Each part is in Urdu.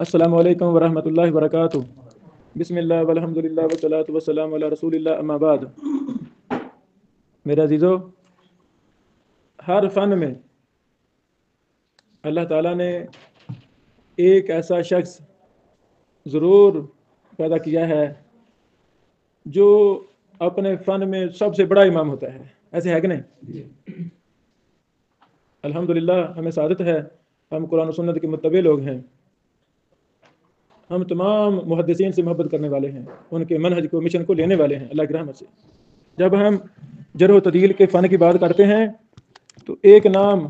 السلام علیکم ورحمۃ اللہ وبرکاتہ۔ بسم اللہ والحمد للہ والصلاۃ والسلام علی رسول اللہ، اما بعد۔ میرے عزیزو، ہر فن میں اللہ تعالیٰ نے ایک ایسا شخص ضرور پیدا کیا ہے جو اپنے فن میں سب سے بڑا امام ہوتا ہے، ایسے ہے کہ نہیں؟ الحمدللہ ہمیں سعادت ہے، ہم قرآن و سنت کے متبع لوگ ہیں، ہم تمام محدثین سے محبت کرنے والے ہیں، ان کے منہج کو، مشن کو لینے والے ہیں اللہ کی رحمت سے۔ جب ہم جرح و تعدیل کے فن کی بات کرتے ہیں تو ایک نام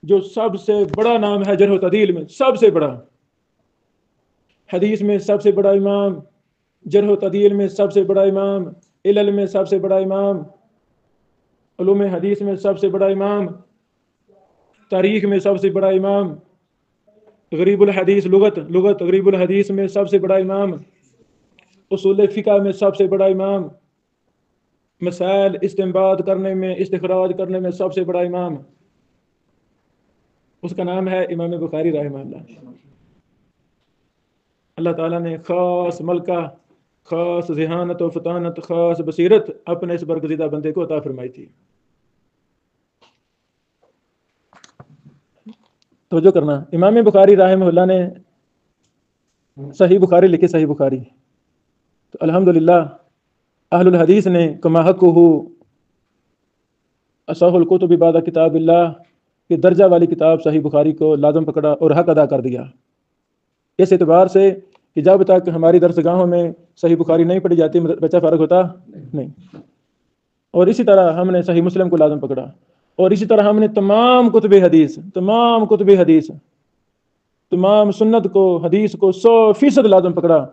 جو سب سے بڑا نام ہے جرح و تعدیل میں، سب سے بڑا، حدیث میں سب سے بڑا امام، جرح و تعدیل میں سب سے بڑا امام، علل میں سب سے بڑا امام، علوم حدیث میں سب سے بڑا امام، تاریخ میں سب سے بڑا امام، غریب الحدیث لغت غریب الحدیث میں سب سے بڑا امام، اصول فقہ میں سب سے بڑا امام، مسائل استنباط کرنے میں، استخراج کرنے میں سب سے بڑا امام، اس کا نام ہے امام بخاری رحمہ اللہ۔ اللہ تعالیٰ نے خاص ملکہ، خاص ذہانت و فطانت، خاص بصیرت اپنے اس برگزیدہ بندے کو عطا فرمائی تھی۔ توجہ کرنا، امام بخاری رحمہ اللہ نے صحیح بخاری لکھی، صحیح بخاری تو الحمدللہ اہل الحدیث نے کما حقہ اصح الکتب بعد کتاب اللہ کی درجہ والی کتاب صحیح بخاری کو لازم پکڑا اور حق ادا کر دیا، اس اعتبار سے کہ جب تک ہماری درسگاہوں میں صحیح بخاری نہیں پڑھی جاتی بچہ فارغ ہوتا نہیں۔ اور اسی طرح ہم نے صحیح مسلم کو لازم پکڑا، اور اسی طرح ہم نے تمام کتب حدیث، تمام سنت کو، حدیث کو 100% لازم پکڑا۔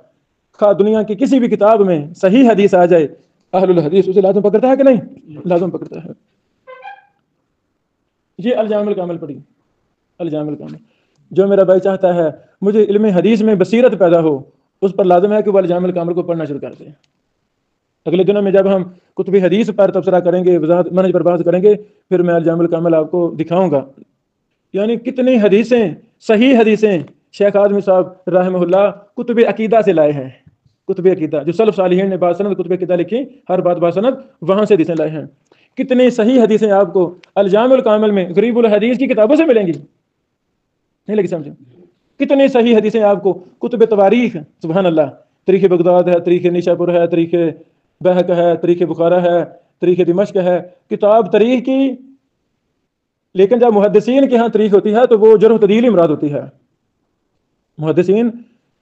خواہ دنیا کی کسی بھی کتاب میں صحیح حدیث آ جائے، اہل الحدیث اسے لازم پکڑتا ہے کہ نہیں؟ لازم پکڑتا ہے۔ یہ الجامع الکامل پڑھی، الجامع الکامل۔ جو میرا بھائی چاہتا ہے مجھے علم حدیث میں بصیرت پیدا ہو، اس پر لازم ہے کہ وہ الجامع الکامل کو پڑھنا شروع کر دے۔ اگلے دنوں میں جب ہم کتب حدیث پر تبصرہ کریں گے، وضاحت منہج پر بحث کریں گے، پھر میں الجامع الکامل آپ کو دکھاؤں گا، یعنی کتنی حدیثیں، صحیح حدیثیں شیخ اعظمی صاحب رحمہ اللہ کتب عقیدہ سے لائے ہیں۔ کتب عقیدہ جو سلف صالحین نے باسند کتب عقیدہ لکھی، ہر بات باسند وہاں سے حدیثیں لائے ہیں۔ کتنی صحیح حدیثیں آپ کو الجامع الکامل میں غریب الحدیث کی کتابوں سے ملیں گی، نہیں لگی سمجھے؟ کتنی صحیح حدیثیں آپ کو کتب تواریخ، سبحان اللہ، تاریخ بغداد ہے، تاریخ نیشاپور ہے، تاریخ بہق ہے، تاریخ بخارا ہے، تاریخ دمشق ہے، کتاب تاریخ کی۔ لیکن جب محدثین کے ہاں تاریخ ہوتی ہے تو وہ جرح و تعدیل مراد ہوتی ہے۔ محدثین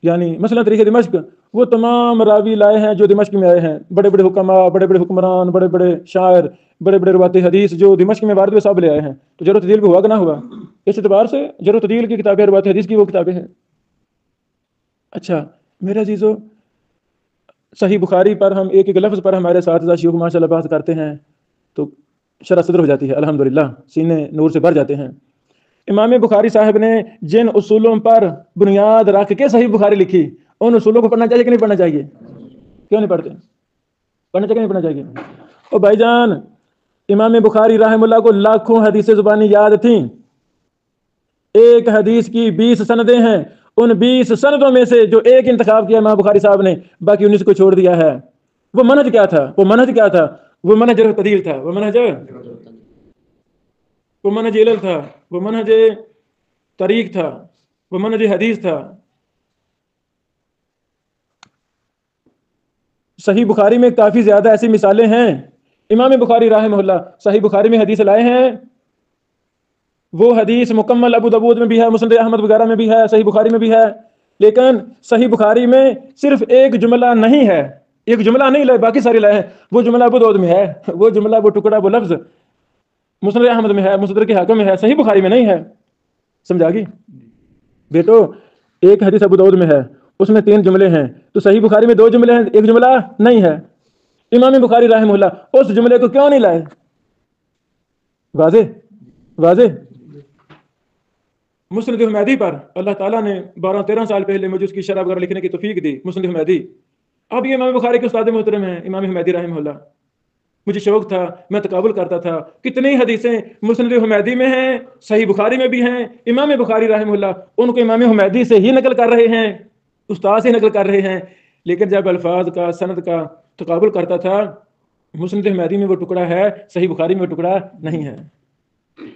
یعنی مثلا تاریخ دمشق، وہ تمام راوی لائے ہیں جو دمشق میں آئے ہیں، بڑے بڑے حکماء، بڑے بڑے حکمران، بڑے بڑے شاعر، بڑے بڑے روات حدیث جو دمشق میں وارد ہوئے سب لے آئے ہیں، تو جرح و تعدیل بھی ہوا کہ نہ ہوا؟ اس اعتبار سے جرح و تعدیل کی کتابیں، روات حدیث کی وہ کتابیں ہیں۔ اچھا میرے عزیزو، صحیح بخاری پر ہم ایک ایک لفظ پر ہمارے اساتذہ شیوخ ماشاء اللہ بحث کرتے ہیں تو شرح صدر ہو جاتی ہے، الحمدللہ سینے نور سے بھر جاتے ہیں۔ امام بخاری صاحب نے جن اصولوں پر بنیاد رکھ کے صحیح بخاری لکھی، ان اصولوں کو پڑھنا چاہیے کہ نہیں پڑھنا چاہیے؟ کیوں نہیں پڑھتے؟ پڑھنا چاہیے کہ نہیں پڑھنا چاہیے؟ او بھائی جان، امام بخاری رحم اللہ کو لاکھوں حدیث زبانی یاد تھیں، ایک حدیث کی 20 سندیں ہیں، ان 20 سندوں میں سے جو ایک انتخاب کیا امام بخاری صاحب نے، باقی 19 کو چھوڑ دیا ہے۔ وہ منہج کیا تھا؟ وہ منہج کیا تھا؟ وہ منہج جرح و تعدیل تھا، وہ منہج علل تھا، وہ منہج طریق تھا، وہ منہج حدیث تھا۔ صحیح بخاری میں کافی زیادہ ایسی مثالیں ہیں۔ امام بخاری رحمہ اللہ صحیح بخاری میں حدیث لائے ہیں، وہ حدیث مکمل ابو داؤد میں بھی ہے، مسند احمد وغیرہ میں بھی ہے، صحیح بخاری میں بھی ہے، لیکن صحیح بخاری میں صرف ایک جملہ نہیں ہے، ایک جملہ نہیں لائے، باقی سارے لائے ہیں۔ وہ جملہ ابو داؤد میں ہے، وہ جملہ، وہ ٹکڑا، وہ لفظ مسند احمد میں ہے، مصدر کے حاکم میں ہے، صحیح بخاری میں نہیں ہے۔ سمجھا گی بیٹو؟ ایک حدیث ابو داؤد میں ہے، اس میں 3 جملے ہیں، تو صحیح بخاری میں 2 جملے ہیں، ایک جملہ نہیں ہے۔ امام بخاری رحمہ اللہ اس جملے کو کیوں نہیں لائے؟ واضح مسند حمیدی پر اللہ تعالیٰ نے 12-13 سال پہلے مجھے اس کی شرح وغیرہ لکھنے کی توفیق دی، مسند حمیدی۔ اب یہ امام بخاری کے استاد محترم ہیں امام حمیدی رحمہ اللہ، مجھے شوق تھا، میں تقابل کرتا تھا. کتنی حدیثیں مسند حمیدی میں ہیں، صحیح بخاری میں بھی ہیں. امام بخاری رحمہ اللہ ان کو امام حمیدی سے ہی نقل کر رہے ہیں، استاد سے نقل کر رہے ہیں. لیکن جب الفاظ کا سند کا تقابل کرتا تھا، مسند حمیدی میں وہ ٹکڑا ہے، صحیح بخاری میں وہ ٹکڑا نہیں ہے.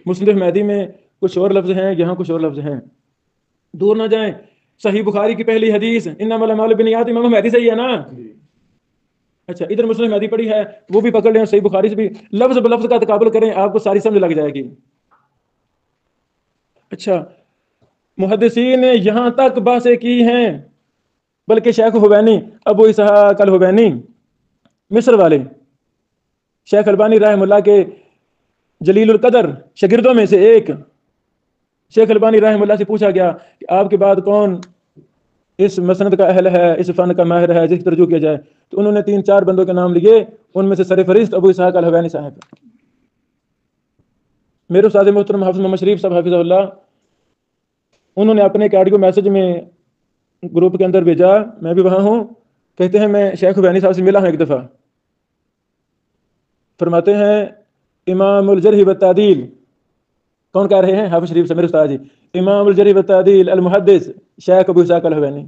مسند حمیدی میں کچھ اور لفظ ہیں، یہاں کچھ اور لفظ ہیں. دور نہ جائیں، صحیح بخاری کی پہلی حدیث انما الاعمال بالنیات امام حمیدی سے ہی ہے نا. اچھا ادھر مسلم حدیث پڑھی ہے، وہ بھی پکڑ لیں، صحیح بخاری سے بھی لفظ بلفظ کا تقابل کریں، آپ کو ساری سمجھ لگ جائے گی. اچھا محدثین نے یہاں تک بحثیں کی ہیں، بلکہ شیخ حوینی ابو اسحاق الحوینی مصر والے شیخ البانی رحمہ اللہ کے جلیل القدر شاگردوں میں سے ایک، شیخ البانی رحمہ اللہ سے پوچھا گیا کہ آپ کے بعد کون اس مسند کا اہل ہے، اس فن کا ماہر ہے جس کی ترجمہ کیا جائے؟ تو انہوں نے 3-4 بندوں کے نام لیے، ان میں سے سرفہرست ابو اسحاق الحوینی صاحب. میرے استاد محترم حافظ محمد شریف صاحب حافظ اللہ، انہوں نے اپنے ایک آڈیو میسج میں گروپ کے اندر بھیجا، میں بھی وہاں ہوں. کہتے ہیں میں شیخ حوینی صاحب سے ملا ہوں ایک دفعہ. فرماتے ہیں امام الجرح والتعدیل، کون کہہ رہے ہیں؟ حافظ شریف سے میرے استاد جی. امام الجرح والتعدیل المحدث شیخ ابو اسحاق الحوینی،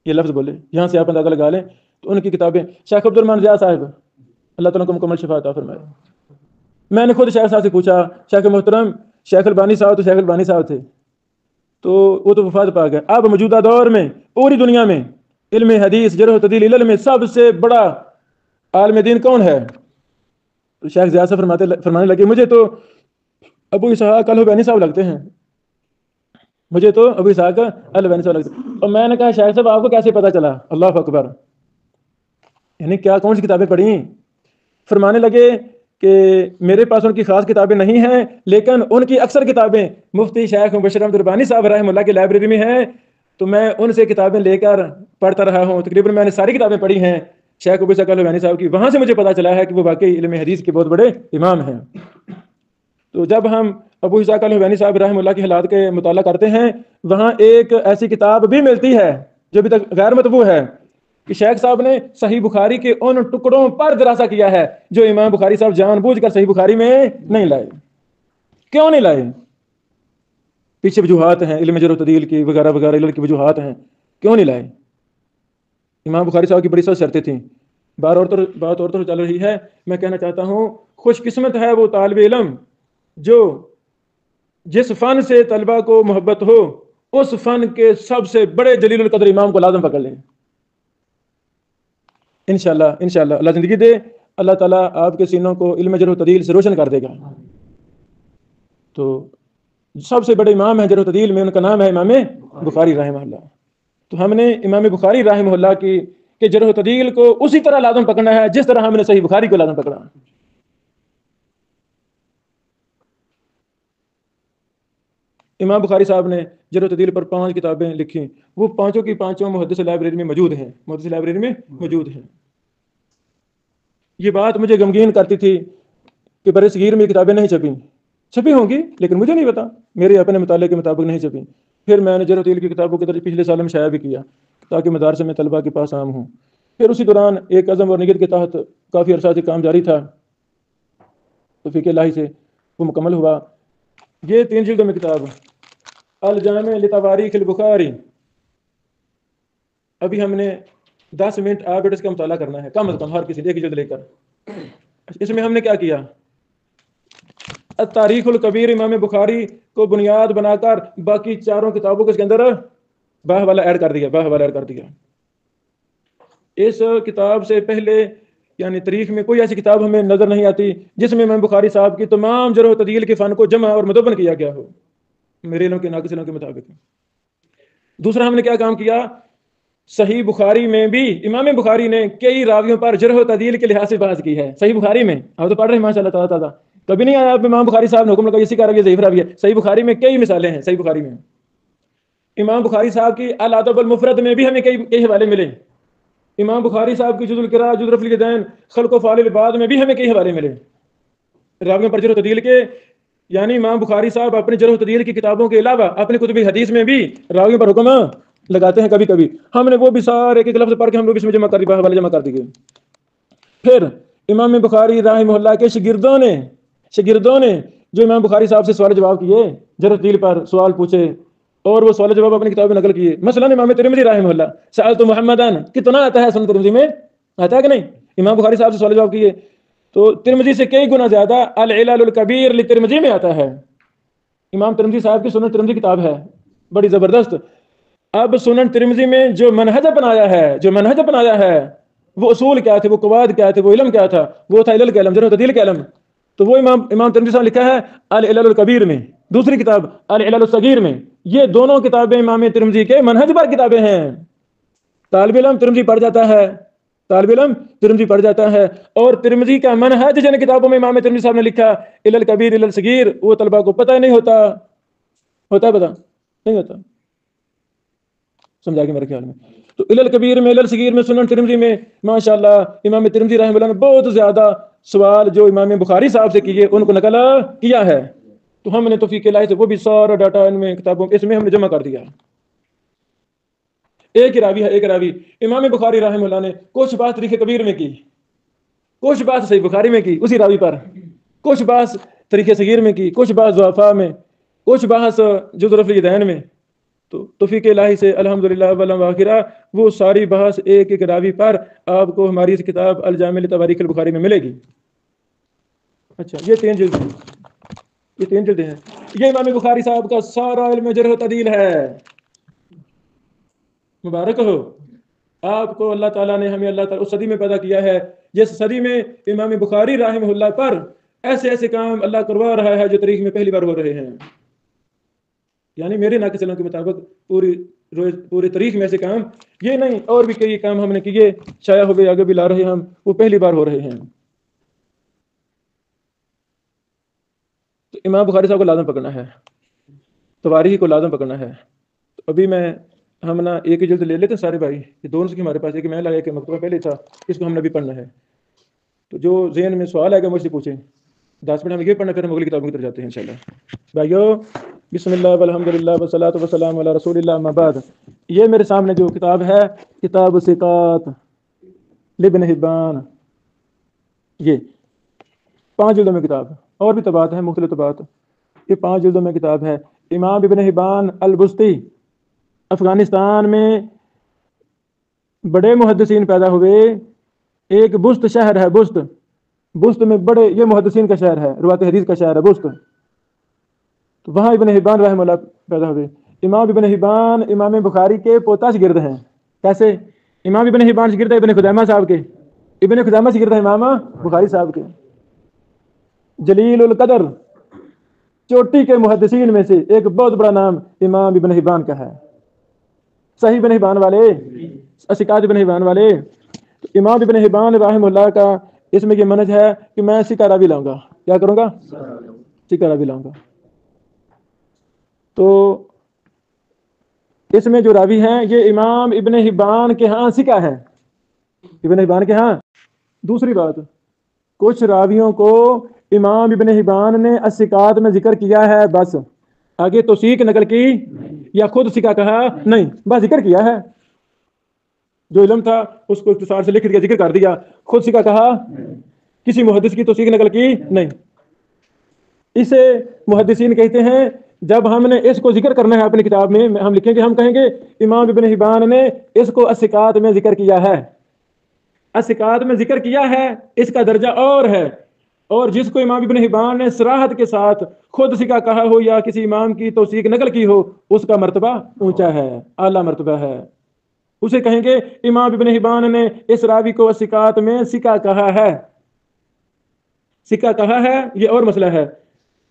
یہ لفظ بولے، یہاں سے آپ اندازہ لگا لیں. تو ان کی کتابیں، شیخ عبد الرحمن ریاض صاحب اللہ تعالیٰ کو مکمل شفا عطا فرمائے. میں نے خود شیخ صاحب سے پوچھا، شیخ محترم شیخ البانی صاحب تو شیخ البانی صاحب تھے، تو وہ تو وفات پا گئے. اب موجودہ دور میں پوری دنیا میں علم حدیث جرح و تعدیل علم میں سب سے بڑا عالم دین کون ہے؟ تو شیخ زیاد صاحب فرمانے لگے مجھے تو ابو اسحاق الحوینی صاحب لگتے ہیں، مجھے تو ابو اسحاق الحوینی صاحب لگتے ہیں. اور میں نے کہا شیخ صاحب آپ کو کیسے پتا چلا؟ اللہ اکبر، یعنی کیا کون سی کتابیں پڑھی؟ فرمانے لگے کہ میرے پاس ان کی خاص کتابیں نہیں ہیں، لیکن ان کی اکثر کتابیں مفتی شیخ مبشر احمد ربانی صاحب رحمہ اللہ کی لائبریری میں ہیں، تو میں ان سے کتابیں لے کر پڑھتا رہا ہوں. تقریباً میں نے ساری کتابیں پڑھی ہیں شیخ ابو اسحاق الحوینی صاحب کی. وہاں سے مجھے پتا چلا ہے کہ وہ واقعی علم حدیث کے بہت بڑے امام ہیں. تو جب ہم ابو اسحاق الحوینی صاحب رحمہ اللہ کے حالات کے مطالعہ کرتے ہیں، وہاں ایک ایسی کتاب بھی ملتی ہے جو ابھی تک غیر مطبوع ہے کہ شیخ صاحب نے صحیح بخاری کے ان ٹکڑوں پر دراسہ کیا ہے جو امام بخاری صاحب جان بوجھ کر صحیح بخاری میں نہیں لائے. کیوں نہیں لائے؟ پیچھے وجوہات ہیں، علم جرح و تعدیل کی وغیرہ وغیرہ علم کی وجوہات ہیں، کیوں نہیں لائے؟ امام بخاری صاحب کی بڑی سخت شرطیں تھیں. بات اور تو چل رہی ہے. میں کہنا چاہتا ہوں خوش قسمت ہے وہ طالب علم جو جس فن سے طلبہ کو محبت ہو اس فن کے سب سے بڑے جلیل القدر امام کو لازم پکڑ لیں. انشاءاللہ اللہ زندگی دے، اللہ تعالیٰ آپ کے سینوں کو علم جرح و تعدیل سے روشن کر دے گا. تو سب سے بڑے امام ہیں جرح و تعدیل میں، ان کا نام ہے امام بخاری رحمہ اللہ. تو ہم نے امام بخاری رحمہ اللہ کی کہ جرح و تعدیل کو اسی طرح لازم پکڑنا ہے جس طرح ہم نے صحیح بخاری کو لازم پکڑا. امام بخاری صاحب نے جرح و تعدیل پر 5 کتابیں لکھی، وہ پانچوں کی پانچوں محدث لائبریری میں موجود ہیں، محدث لائبریری میں موجود ہیں. یہ بات مجھے غمگین کرتی تھی کہ برِ صغیر میں کتابیں نہیں چھپی ہوں گی، لیکن مجھے نہیں پتا، میرے اپنے مطالعے کے مطابق نہیں چھپی. پھر میں نے جرح و تعدیل کی کتابوں کے درج پچھلے سال میں شائع بھی کیا تاکہ مدارس میں طلبہ کے پاس عام ہوں. پھر اسی دوران ایک عزم اور نیت کے تحت کافی عرصہ سے کام جاری تھا، توفیق الہی سے وہ مکمل ہوا. یہ 3 جلدوں میں کتاب الجامع لتواریخ البخاری، ابھی ہم نے 10 منٹ آپ اس کا مطالعہ کرنا ہے کم از کم، ہر کسی ایک جلد لے کر. اس میں ہم نے کیا کیا؟ تاریخ الکبیر امام بخاری کو بنیاد بنا کر باقی 4 کتابوں کو اس کے اندر باہ والا ایڈ کر دیا. اس کتاب سے پہلے یعنی تاریخ میں کوئی ایسی کتاب ہمیں نظر نہیں آتی جس میں امام بخاری صاحب کی تمام جرح و تعدیل کے فن کو جمع اور مدون کیا گیا ہو میرے علم کے ناقص علم کے مطابق. دوسرا ہم نے کیا کام کیا؟ صحیح بخاری میں بھی امام بخاری نے کئی راویوں پر جرح و تعدیل کے لحاظ سے بحث کی ہے. صحیح بخاری میں آپ تو پڑھ رہے ہیں ماشاء اللہ تعالیٰ، کبھی نہیں آیا امام بخاری صاحب نے حکم لگا اسی کا راوی ضعیف راوی ہے. صحیح بخاری میں کئی مثالیں ہیں. صحیح بخاری میں امام بخاری صاحب کی الادب المفرد میں بھی ہمیں کئی حوالے ملے. امام بخاری صاحب کی جز القراء جز رفع الیدین خلق و فعل العباد میں بھی ہمیں کئی حوالے ملے راویوں پر جرح و تعدیل کے. یعنی امام بخاری صاحب اپنے جرح و تعدیل کی کتابوں کے علاوہ اپنے کتب حدیث میں بھی راویوں پر حکم لگاتے ہیں. کبھی ہم نے وہ بھی سارے ایک لفظ پڑھ کے ہم لوگ اس میں جمع کر دی، باہ والے جمع کر دیے. پھر امام بخاری رحمہ اللہ کے شاگردوں نے جو امام بخاری صاحب سے سوال جواب کیے، جرح تعدیل پر سوال پوچھے اور وہ سوال جواب اپنی کتاب میں نقل کیے. مثلا امام ترمذی رحمہ اللہ سألت محمدان، کتنا آتا ہے سنن ترمذی میں؟ آتا ہے کہ نہیں؟ امام بخاری صاحب سے سوال جواب کیے تو ترمذی سے کئی گنا زیادہ العلل الکبیر لترمذی میں آتا ہے. امام ترمذی صاحب کی سنن ترمذی کتاب ہے بڑی زبردست. اب سنن ترمذی میں جو منہج اپنایا ہے وہ اصول کیا تھے، وہ قواعد کیا تھے، وہ علم کیا تھا؟ وہ تھا علل کا علم، جرح و تعدیل کا علم. تو وہ امام ترمذی صاحب لکھا ہے العلل الکبیر میں، دوسری کتاب العلل الصغیر میں. یہ دونوں کتابیں امام ترمذی کے منہج پر کتابیں ہیں. طالب علم ترمذی پڑھ جاتا ہے اور ترمذی کا منہج جن کتابوں میں امام ترمذی صاحب نے لکھا علل کبیر علل صغیر، وہ طلبہ کو پتہ نہیں ہوتا پتہ نہیں ہوتا. سمجھا کہ میرے خیال میں تو علل کبیر میں، علل صغیر میں، سنن ترمذی میں ماشاءاللہ امام ترمذی رحمہ اللہ نے بہت زیادہ سوال جو امام بخاری صاحب سے کیے ان کو نقل کیا ہے. تو ہم نے توفیق الہی سے وہ بھی سارا ڈاٹا ان میں کتابوں اس میں ہم نے جمع کر دیا. ایک راوی امام بخاری رحمہ اللہ نے کچھ بات تاریخ کبیر میں کی، کچھ بات صحیح بخاری میں کی اسی راوی پر، کچھ بات تاریخ صغیر میں کی، کچھ بات ضعفاء میں، کچھ بات جزء الفریدین میں. تو توفیق الہی سے الحمدللہ والآخرہ وہ ساری بحث ایک راوی پر آپ کو ہماری اس کتاب الجامع لتواریخ البخاری میں ملے گی. اچھا یہ تین جلدیں ہیں. یہ امام بخاری صاحب کا سارا علم جرح و تعدیل ہے. مبارک ہو آپ کو، اللہ تعالیٰ نے ہمیں اللہ تعالیٰ اس صدی میں پیدا کیا ہے جس صدی میں امام بخاری رحمہ اللہ پر ایسے کام اللہ کروا رہا ہے جو تاریخ میں پہلی بار ہو رہے ہیں. یعنی میرے ناقص علم کے مطابق پوری تاریخ میں ایسے کام یہ نہیں، اور بھی کئی کام ہم نے کیے شائع ہو گئے، آگے بھی لا رہے ہیں ہم، وہ پہلی بار ہو رہے ہیں. تو امام بخاری صاحب کو لازم پکڑنا ہے، تواریخ کو لازم پکڑنا ہے. تو ابھی ہم نا ایک ہی جلد لے لیتے ہیں سارے بھائی، یہ دونوں سے ہمارے پاس ایک میں لایا کہ مکتبہ پہلے تھا، اس کو ہم نے بھی پڑھنا ہے. تو جو ذہن میں سوال آئے گا مجھ سے پوچھیں. 10 منٹ ہم یہ پڑھنا، پھر ہم اگلی کتابوں کی طرف جاتے ہیں انشاءاللہ. بھائیو بسم اللہ والحمدللہ والصلاۃ والسلام علی رسول اللہ اما بعد. یہ میرے سامنے جو کتاب ہے کتاب ثقات لابن حبان، یہ 5 جلدوں میں کتاب ہے، اور بھی طبعات ہیں مختلف طبعات. یہ 5 جلدوں میں کتاب ہے. امام ابن حبان البستی افغانستان میں بڑے محدثین پیدا ہوئے. ایک بست شہر ہے، بست میں بڑے، یہ محدثین کا شہر ہے، روایت حدیث کا شہر ہے بست. تو وہاں ابن حبان رحمہ اللہ پیدا ہوئے. امام ابن حبان امام بخاری کے پوتا شاگرد ہیں. کیسے؟ امام ابن حبان شاگرد ہے ابن خزیمہ صاحب کے، ابن خزیمہ شاگرد ہے امام بخاری صاحب کے. جلیل القدر چوٹی کے محدثین میں سے ایک بہت بڑا نام امام ابن حبان کا ہے. صحیح ابن حبان والے، ثقات ابن حبان والے. تو امام ابن حبان رحمہ اللہ کا اس میں یہ منہج ہے کہ میں ثقہ راوی لاؤں گا. کیا کروں گا؟ ثقہ راوی لاؤں گا. تو اس میں جو راوی ہیں یہ امام ابن حبان کے ہاں ثقہ ہیں، ابن حبان کے ہاں. دوسری بات، کچھ راویوں کو امام ابن حبان نے الثقات میں ذکر کیا ہے، بس آگے توثیق نقل کی یا خود ثقہ کہا نہیں، بس ذکر کیا ہے. جو علم تھا اس کو اختصار سے لکھ دیا، ذکر کر دیا، خود ثقہ کہا، کسی محدث کی توثیق نقل کی نہیں. اسے محدثین کہتے ہیں جب ہم نے اس کو ذکر کرنا ہے اپنی کتاب میں ہم لکھیں گے، ہم کہیں گے امام ابن حبان نے اس کو الثقات میں ذکر کیا ہے. الثقات میں ذکر کیا ہے اس کا درجہ اور ہے، اور جس کو امام ابن حبان نے صراحت کے ساتھ خود ثقہ کہا ہو یا کسی امام کی توثیق نقل کی ہو اس کا مرتبہ اونچا ہے، اعلیٰ مرتبہ ہے. اسے کہیں گے امام ابن حبان نے اس راوی کو الثقات میں ثقہ کہا ہے. ثقہ کہا ہے یہ اور مسئلہ ہے،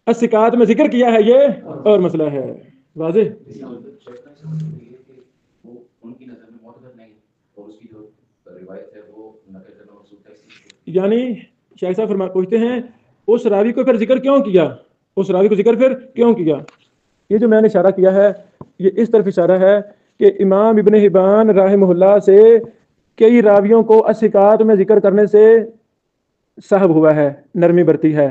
الثقات میں ذکر کیا ہے یہ اور مسئلہ ہے. واضح؟ یعنی شیخ صاحب پوچھتے ہیں اس راوی کو پھر ذکر کیوں کیا، اس راوی کو ذکر پھر کیوں کیا. یہ جو میں نے اشارہ کیا ہے یہ اس طرف اشارہ ہے کہ امام ابن حبان رحمہ اللہ سے کئی راویوں کو الثقات میں ذکر کرنے سے صاحب ہوا ہے، نرمی برتی ہے.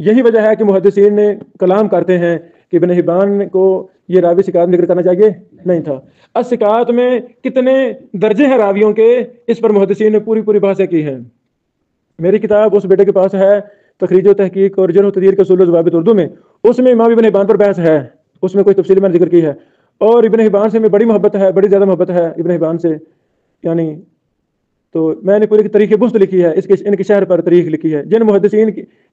یہی وجہ ہے کہ محدثین نے کلام کرتے ہیں کہ ابن حبان کو یہ راوی ثقات میں ذکر کرنا چاہیے نہیں تھا. الثقات میں کتنے درجے ہیں راویوں کے، اس پر محدثین نے پوری بحثیں کی ہیں. میری کتاب اس بیٹے کے پاس ہے، تخریج و تحقیق اور جرح و تعدیل کے اصول و ضوابط اردو میں، اس میں امام ابن حبان پر بحث ہے، اس میں کوئی تفصیل میں نے ذکر کی ہے، اور ابن حبان سے میں بڑی محبت ہے، بڑی زیادہ محبت ہے ابن حبان سے، یعنی تو میں نے پوری تاریخ بست لکھی ہے، ان کے شہر پر تاریخ لکھی ہے،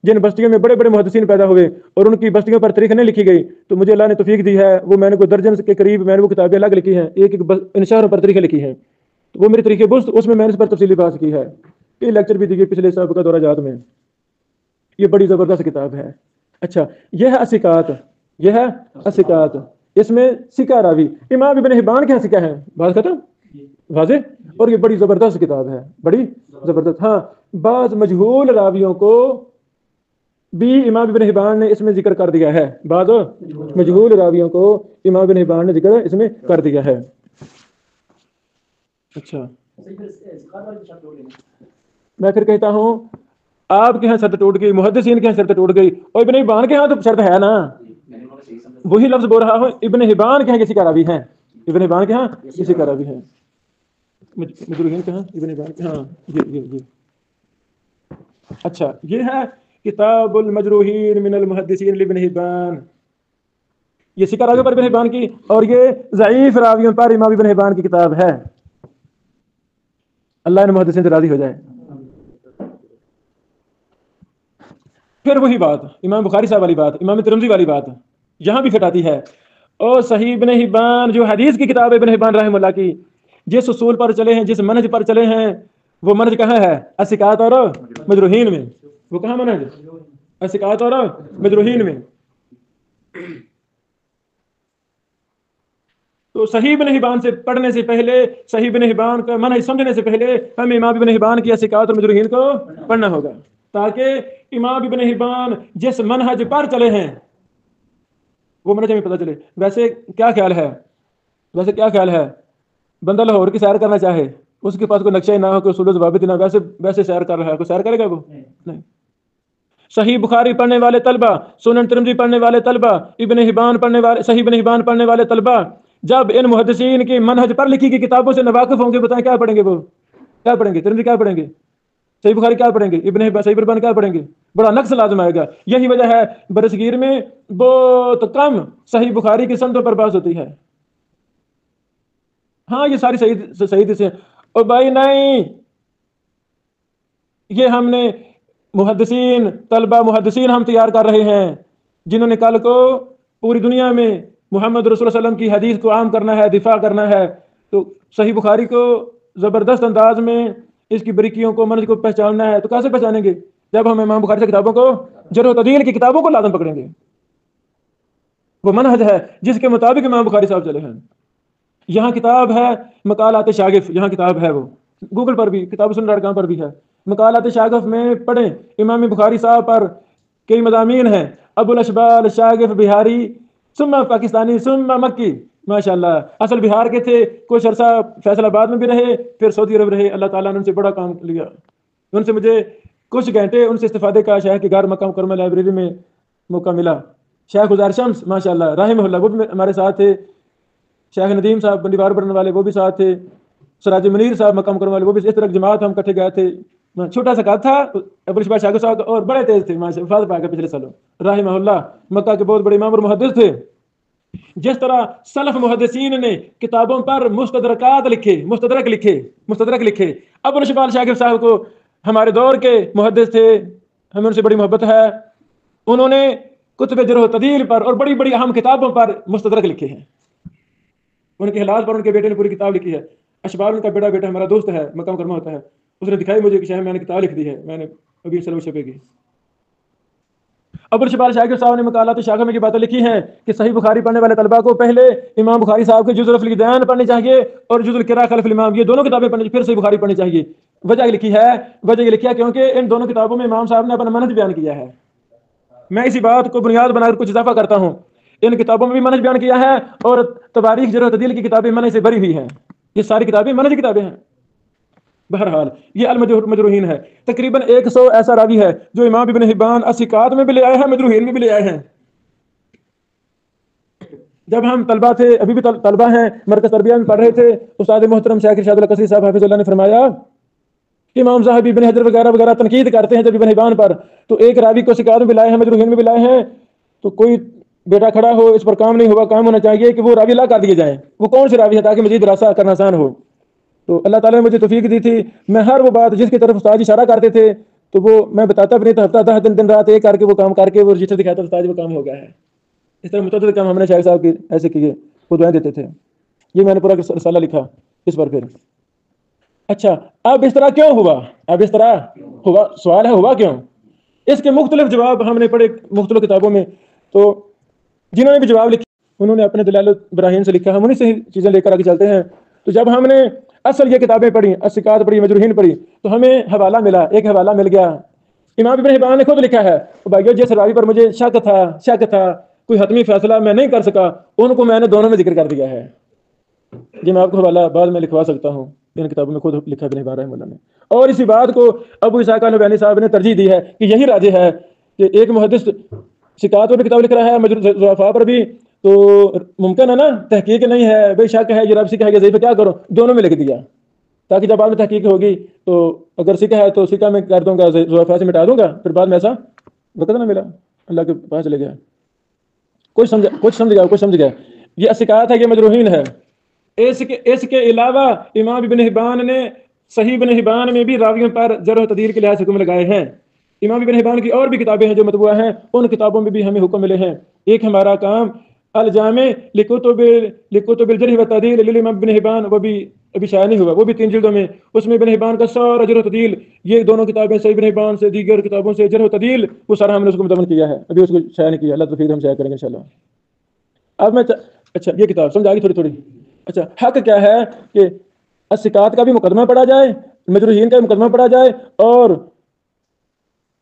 جن بستیوں میں بڑے بڑے محدثین پیدا ہوئے اور ان کی بستیوں پر تاریخ نہیں لکھی گئی، تو مجھے اللہ نے توفیق دی ہے، وہ میں نے کوئی درجن کے قریب میں نے وہ کتابیں الگ لکھی ہیں، ایک ان شہروں پر تاریخیں لکھی ہیں، تو وہ میری تاریخ بست، اس میں نے اس پر تفصیلی بات کی ہے، یہ لیکچر بھی دیے پچھلے سابقہ دورہ جات میں، یہ بڑی زبردست کتاب ہے۔ اچھا، یہ ہے اسکات، یہ ہے اسکات، اس میں سکہ راوی امام ابن حبان کے سکہ ہے، بات ختم، واضح، اور یہ بڑی زبردست کتاب ہے، بڑی زبردست۔ ہاں، بعض مجہول راویوں کو بھی امام ابن حبان نے اس میں ذکر کر دیا ہے، بعض مجہول راویوں کو امام ابن حبان نے ذکر اس میں کر دیا ہے۔ اچھا، میں پھر کہتا ہوں آپ کے یہاں شرط ٹوٹ گئی، محدثین کے یہاں شرط ٹوٹ گئی، اور ابن حبان کے یہاں تو شرط ہے نا، وہی لفظ بول رہا ہوں، ابن حبان کے یہاں کسی کا راوی ہے، ابن حبان کے یہاں کسی کا راوی ہے، مجروحین کے ہاں ابن حبان کے ہاں، جی۔ اچھا، یہ ہے کتاب المجروحین من المحدثین لابن حبان، یہ سکہ راویوں پر ابن حبان کی، اور یہ ضعیف راویوں پر امام ابن حبان کی کتاب ہے، اللہ نے محدثین سے راضی ہو جائے۔ پھر وہی بات امام بخاری صاحب والی بات، امام ترمذی والی بات یہاں بھی پھٹاتی ہے، اور صحیح ابن حبان جو حدیث کی کتاب ہے ابن حبان رحمہ اللہ کی، جس اصول پر چلے ہیں، جس منہج پر چلے ہیں، وہ منہج کہاں ہے؟ اسکات اور مجروحین میں، وہ کہاں منہج؟ اسکات اور مجروحین میں۔ تو صحیح ابن حبان سے پڑھنے سے پہلے، صحیح ابن حبان کا منہج سمجھنے سے پہلے ہمیں امام ابن حبان کی اسکات اور مجروحین کو پڑھنا ہوگا، تاکہ امام ابن حبان جس منہج پر چلے ہیں وہ منہج ہمیں پتہ چلے۔ ویسے کیا خیال ہے بندہ لاہور کی سیر کرنا چاہے، اس کے پاس کوئی نقشہ نہ ہو، کوئی اصول و ضوابط نہ، ویسے سیر کر رہا ہے، کوئی سیر کرے گا وہ؟ نہیں۔ صحیح بخاری پڑھنے والے طلبہ، سنن ترمذی پڑھنے والے طلبہ، ابن حبان پڑھنے والے، صحیح ابن حبان پڑھنے والے طلبہ جب ان محدثین کی منہج پر لکھی گئی کتابوں سے ناواقف ہوں گے، بتائیں کیا پڑھیں گے؟ وہ کیا پڑھیں گے؟ ترمذی کیا پڑھیں گے؟ صحیح بخاری کیا پڑھیں گے؟ صحیح ابن حبان کیا پڑھیں گے؟ بڑا نقص لازم آئے گا۔ یہی وجہ ہے برصغیر میں بہت کم صحیح بخاری کی سندوں پر بحث ہوتی ہے۔ ہاں، یہ ساری صحیح سے، اور بھائی نہیں، یہ ہم نے محدثین طلبہ محدثین ہم تیار کر رہے ہیں، جنہوں نے کل کو پوری دنیا میں محمد رسول اللہ علیہ وسلم کی حدیث کو عام کرنا ہے، دفاع کرنا ہے، تو صحیح بخاری کو زبردست انداز میں اس کی بریکیوں کو، منہج کو پہچاننا ہے، تو کیسے پہچانیں گے؟ جب ہم امام بخاری سے کتابوں کو، جرح و تعدیل کی کتابوں کو لازم پکڑیں گے، وہ منہج ہے جس کے مطابق امام بخاری صاحب چلے ہیں۔ یہاں کتاب ہے مقالات شاغف، یہاں کتاب ہے، وہ گوگل پر بھی، kitabsunnah.com پر بھی ہے، مقالات شاغف میں پڑھیں، امام بخاری صاحب پر کئی مضامین ہیں، ابو الاشبال شاغف بہاری، ثم پاکستانی ثم مکی، ماشاءاللہ، اصل بہار کے تھے، کچھ عرصہ فیصل آباد میں بھی رہے، پھر سعودی عرب رہے، اللہ تعالیٰ نے ان سے بڑا کام لیا، ان سے مجھے کچھ گھنٹے ان سے استفادے کا شیخ کے گھر مکہ مکرمہ لائبریری میں موقع ملا۔ شیخ عزیر شمس ماشاءاللہ رحمہ اللہ، وہ بھی ہمارے ساتھ تھے، شیخ ندیم صاحب بندیوار پڑھنے والے وہ بھی ساتھ تھے، سراج منیر صاحب مکہ مکرمہ والے وہ بھی، اس طرح جماعت ہم کٹھے گئے تھے، چھوٹا سا کاد تھا، ابو الاشبال شاغف صاحب، اور بڑے تیز تھے ماشاءاللہ، وفات پا گئے پچھلے سالوں، رحمہ اللہ، مکہ کے بہت بڑے امام اور محدث تھے۔ جس طرح سلف محدثین نے کتابوں پر مستدرک لکھے، ابو الاشبال شاغف صاحب کو ہمارے دور کے محدث تھے، ہمیں ان سے بڑی محبت ہے، انہوں نے کتب جرح و تعدیل پر اور بڑی بڑی اہم کتابوں پر مستدرک لکھے ہیں، ان کے حالات پر ان کے بیٹے نے پوری کتاب لکھی ہے، اشبال ان کا بڑا بیٹا ہمارا دوست ہے، مکہ مکرمہ ہوتا ہے، اس نے دکھائی مجھے کہ شاید میں نے کتاب لکھ دی ہے، میں نے ابھی سلو چھپے گی۔ ابو الاشبال شاغف صاحب نے مقالات شاغف میں یہ باتیں لکھی ہیں کہ صحیح بخاری پڑھنے والے طلبہ کو پہلے امام بخاری صاحب کے جزء الفقدان پڑھنی چاہیے اور جزء القراء خلف الامام، یہ دونوں کتابیں پڑھنی، پھر صحیح بخاری پڑھنی چاہیے۔ وجہ یہ لکھی ہے کیونکہ ان دونوں کتابوں میں امام صاحب نے اپنا منہج بیان کیا ہے۔ میں اسی بات کو بنیاد بنا کر کچھ اضافہ کرتا ہوں، ان کتابوں میں بھی منہج بیان کیا ہے، اور تواریخ جرح و تعدیل کی کتابیں منہج سے بری ہوئی ہیں، یہ ساری کتابیں منہج کی کتابیں ہیں۔ بہرحال یہ المجروحین ہے، تقریباً 100 ایسا راوی ہے جو امام ابن حبان اسکات میں بھی لے آئے ہیں، مجروحین میں بھی لے آئے ہیں۔ جب ہم طلبہ تھے، ابھی بھی طلبہ ہیں، مرکز تربیہ میں پڑھ رہے تھے، استاد محترم شیخ ارشاد القصری صاحب حافظ اللہ نے فرمایا امام صاحب ابن حجر وغیرہ وغیرہ تنقید کرتے ہیں جب ابن حبان پر، تو ایک راوی کو ثقات میں بھی لائے ہیں، مجروحین میں بھی لائے ہیں، تو کوئی بیٹا کھڑا ہو اس پر کام نہیں ہوا، کام ہونا چاہیے کہ وہ راوی لا کر دیے جائیں، وہ کون سے راوی ہے تاکہ مزید راستہ کرنا آسان ہو۔ تو اللہ تعالیٰ نے مجھے توفیق دی تھی، میں ہر وہ بات جس کی طرف استاد اشارہ کرتے تھے تو وہ میں بتاتا بھی نہیں تھا، ہفتہ 10 دن رات ایک کر کے وہ کام کر کے وہ رجسٹر دکھاتا، استاد وہ کام ہو گیا ہے۔ اس طرح متعدد کام ہم نے شیخ صاحب کی ایسے کیے، وہ دعائیں دیتے تھے۔ یہ میں نے پورا رسالہ لکھا اس پر۔ پھر اچھا اب اس طرح کیوں ہوا؟ اب اس طرح ہوا، سوال ہے ہوا کیوں؟ اس کے مختلف جواب ہم نے پڑھے مختلف کتابوں میں، تو جنہوں نے بھی جواب لکھے انہوں نے اپنے دلائل براہین سے لکھا، ہم انہیں سے ہی چیزیں لے کر آگے چلتے ہیں۔ تو جب ہم نے اصل یہ کتابیں پڑھی، الثقات پڑھی، مجروحین پڑھی، تو ہمیں حوالہ ملا، ایک حوالہ مل گیا۔ امام ابن حبان نے خود لکھا ہے، بھائیو جس راوی پر مجھے شک تھا کوئی حتمی فیصلہ میں نہیں کر سکا، ان کو میں نے دونوں میں ذکر کر دیا ہے۔ جی میں آپ کو حوالہ بعد میں لکھوا سکتا ہوں، ان کتابوں میں خود لکھا ابن حبان رحمہ اللہ نے۔ اور اسی بات کو ابو اسحاق الحویانی صاحب نے ترجیح دی ہے کہ یہی راجح ہے کہ ایک محدث ثقات پر بھی کتاب لکھ رہا ہے، ضعفاء پر بھی، تو ممکن ہے نا تحقیق نہیں ہے، بے شک ہے، یہ رب سکہ ہے، یہ ضعیف ہے، کیا کرو دونوں میں لکھ دیا، تاکہ جب بعد میں تحقیق ہوگی تو اگر سکہ ہے تو سکہ میں کر دوں گا، ضعفاء سے مٹا دوں گا، پھر بعد میں ایسا وقت نہ ملا، اللہ کے پاس چلے گیا۔ کچھ سمجھ گیا یہ الثقات ہے، یہ مجروحین ہے۔ اس کے علاوہ امام ابن حبان نے صحیح ابن حبان میں بھی راویوں پر جرح و تعدیل کے لحاظ سے حکم لگائے ہیں۔ امام ابن حبان کی اور بھی کتابیں ہیں جو مطبوعہ ہیں، ان کتابوں میں بھی ہمیں حکم ملے ہیں۔ ایک ہمارا کام الجامع لکتب الجرح و تعدیل للامام ابن حبان، وہ بھی ابھی شائع نہیں ہوا، وہ بھی 3 جلدوں میں، اس میں ابن حبان کا سارا جرح و تعدیل، یہ دونوں کتابیں صحیح ابن حبان سے دیگر کتابوں سے جرح و تعدیل، وہ سارا ہم نے اس کو مدون کیا ہے، ابھی اس کو شائع نہیں کیا، اللہ توفیق ہم شائع کریں گے انشاءاللہ۔ اب میں اچھا یہ کتاب سمجھ آ گئی تھوڑی۔ اچھا حق کیا ہے کہ الثقات کا بھی مقدمہ پڑھا جائے، مجروحین کا بھی مقدمہ پڑھا جائے، اور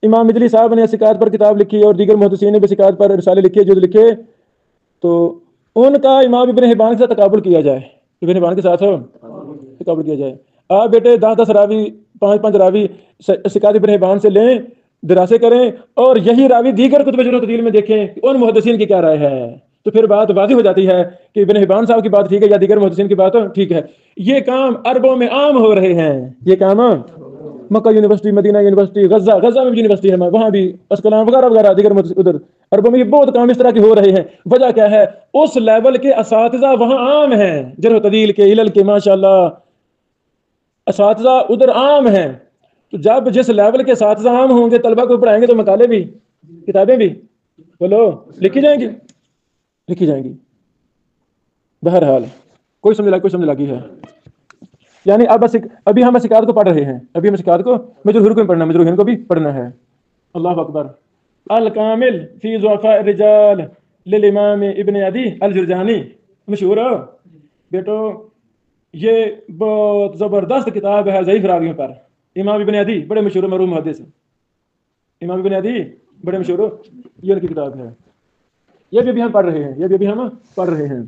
امام مجلی صاحب نے الثقات پر کتاب لکھی اور دیگر محدثین نے بھی الثقات پر رسالے لکھے جو لکھے، تو ان کا امام ابن حبان کے ساتھ تقابل کیا جائے، ابن حبان کے ساتھ تقابل کیا جائے۔ آپ بیٹے 10 راوی 5 راوی الثقات ابن حبان سے لیں، دراسے کریں، اور یہی راوی دیگر کتب جرح و تعدیل میں دیکھیں کہ ان محدثین کی کیا رائے ہے، تو پھر بات واضح ہو جاتی ہے کہ ابن حبان صاحب کی بات ٹھیک ہے یا دیگر محدثین کی بات ٹھیک ہے۔ یہ کام عربوں میں عام ہو رہے ہیں، یہ کام مکہ یونیورسٹی، مدینہ یونیورسٹی، غزہ میں بھی یونیورسٹی ہے، وہاں بھی اسکلان وغیرہ وغیرہ دیگر ادھر عربوں میں یہ بہت کام اس طرح کے ہو رہے ہیں۔ وجہ کیا ہے؟ اس لیول کے اساتذہ وہاں عام ہیں، جرح و تعدیل کے، علل کے، ماشاءاللہ اساتذہ ادھر عام ہیں۔ تو جب جس لیول کے اساتذہ عام ہوں گے، طلبہ کو پڑھائیں گے، تو مقالے بھی کتابیں بھی بولو لکھی جائیں گی۔ بہرحال کوئی سمجھ لگی ہے؟ یعنی ابھی ہم الثقات کو پڑھ رہے ہیں، ابھی ہم الثقات کو مجروحین کو پڑھنا، مجروحین کو بھی پڑھنا ہے۔ اللہ اکبر۔ الکامل فی ضعفاء الرجال للامام ابن عدی الجرجانی، مشہور ہو بیٹو، یہ بہت زبردست کتاب ہے ضعیف راویوں پر۔ امام ابن عدی بڑے مشہور معروف محدث، امام ابن عدی بڑے مشہور، یہ ان کی کتاب ہے، یہ بھی ہم پڑھ رہے ہیں۔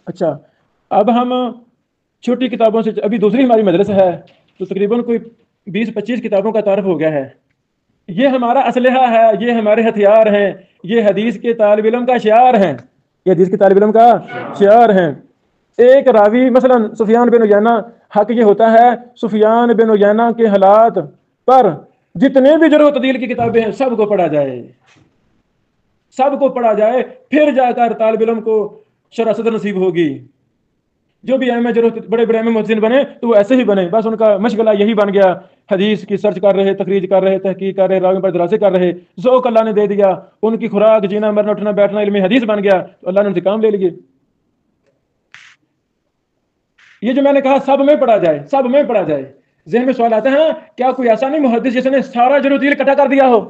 اچھا اب ہم چھوٹی کتابوں سے، ابھی دوسری ہماری مدرسہ ہے تو تقریباً کوئی 20-25 کتابوں کا تعارف ہو گیا ہے۔ یہ ہمارا اسلحہ ہے، یہ ہمارے ہتھیار ہیں، یہ حدیث کے طالب علم کا شعار ہیں، یہ حدیث کے طالب علم کا شعار ہیں۔ ایک راوی مثلا سفیان بن عیینہ، حق یہ ہوتا ہے سفیان بن عیینہ کے حالات پر جتنے بھی جرح و تعدیل کی کتابیں ہیں سب کو پڑھا جائے، پھر جا کر طالب علم کو شرح صدر نصیب ہوگی۔ جو بھی اہم بڑے بڑے محدثین بنے تو وہ ایسے ہی بنے، بس ان کا مشغلہ یہی بن گیا، حدیث کی سرچ کر رہے، تخریج کر رہے، تحقیق کر رہے، راویوں پر دراسے کر رہے، ذوق اللہ نے دے دیا، ان کی خوراک جینا مرنا اٹھنا بیٹھنا علم حدیث بن گیا، تو اللہ نے ان سے کام لے لیے۔ یہ جو میں نے کہا سب میں پڑھا جائے، ذہن میں سوال آتا ہے کیا کوئی ایسا نہیں محدث جس نے سارا جرح و تعدیل اکٹھا کر دیا ہو؟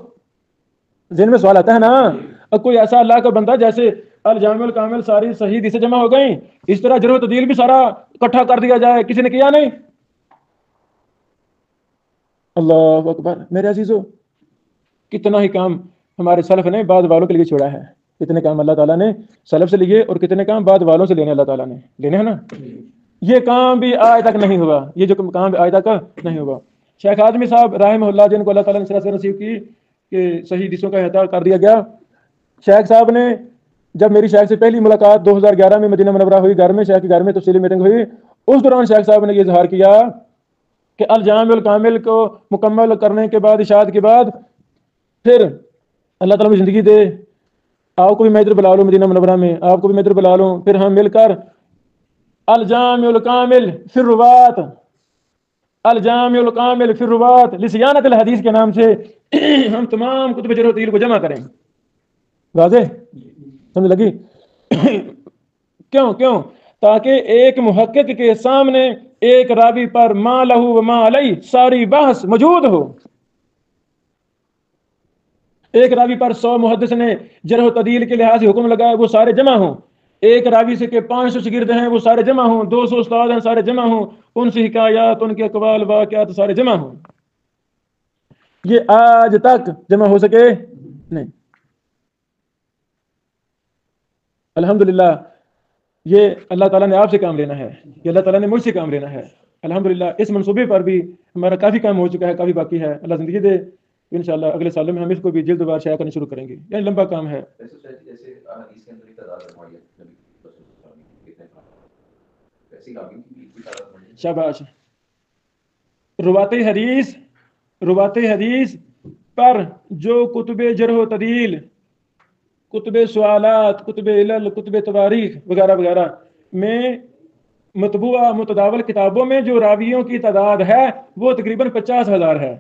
ذہن میں سوال آتا ہے نا، اور کوئی ایسا اللہ کا بندہ جیسے الجامع الکامل ساری صحیح حدیثیں جمع ہو گئیں، اس طرح جرح و تعدیل بھی سارا اکٹھا کر دیا جائے، کسی نے کیا نہیں؟ اللہ اکبر۔ میرے عزیزو، کتنا ہی کام ہمارے سلف نے بعد والوں کے لیے چھوڑا ہے، کتنے کام اللہ تعالیٰ نے سلف سے لیے اور کتنے کام بعد والوں سے لینے اللہ تعالیٰ نے لینے ہیں نا۔ یہ کام بھی آج تک نہیں ہوا، یہ جو کام بھی آج تک نہیں ہوا۔ شیخ اعظمی صاحب رحمہ اللہ، جن کو اللہ تعالیٰ نے سراسر نصیب کی کہ صحیح حدیثوں کا احاطہ کر دیا گیا، شیخ صاحب نے جب میری شیخ سے پہلی ملاقات 2011 میں مدینہ منورہ ہوئی، گھر میں، شیخ کے گھر میں تفصیلی میٹنگ ہوئی، اس دوران شیخ صاحب نے یہ اظہار کیا کہ الجامع الکامل کو مکمل کرنے کے بعد اشاعت کے بعد پھر اللہ تعالیٰ میں زندگی دے، آپ کو بھی میں ادھر بلا لوں مدینہ منورہ میں، آپ کو بھی میں ادھر بلا لوں، پھر ہم مل کر الجامع الکامل فی الروات، الجامع الکامل فی الروات لصیانت الحدیث کے نام سے ہم تمام کتب جرح و تعدیل کو جمع کریں۔ واضح سمجھ لگی؟ کیوں تاکہ ایک محقق کے سامنے ایک راوی پر ما لہو و ما علیہ ساری بحث موجود ہو۔ ایک راوی پر 100 محدث نے جرح و تعدیل کے لحاظ سے حکم لگائے، وہ سارے جمع ہوں۔ ایک راوی سے کہ 500 شاگرد ہیں، وہ سارے جمع ہوں۔ 200 استاد ہیں، سارے جمع ہوں۔ ان سے حکایات، ان کے اقوال واقعات سارے جمع ہوں۔ یہ آج تک جمع ہو سکے نہیں۔ الحمدللہ یہ اللہ تعالیٰ نے آپ سے کام لینا ہے، یہ اللہ تعالیٰ نے مجھ سے کام لینا ہے۔ الحمدللہ اس منصوبے پر بھی ہمارا کافی کام ہو چکا ہے، کافی باقی ہے۔ اللہ زندگی دے، انشاءاللہ اگلے سال میں ہم اس کو بھی جلد وار شائع کرنا شروع کریں گے، یعنی لمبا کام ہے۔ شاباش۔ روات حدیث پر جو کتب جرح و تعدیل، کتب سوالات، کتب علل، کتب تواریخ وغیرہ وغیرہ میں مطبوعہ متداول کتابوں میں جو راویوں کی تعداد ہے وہ تقریباً 50,000 ہے۔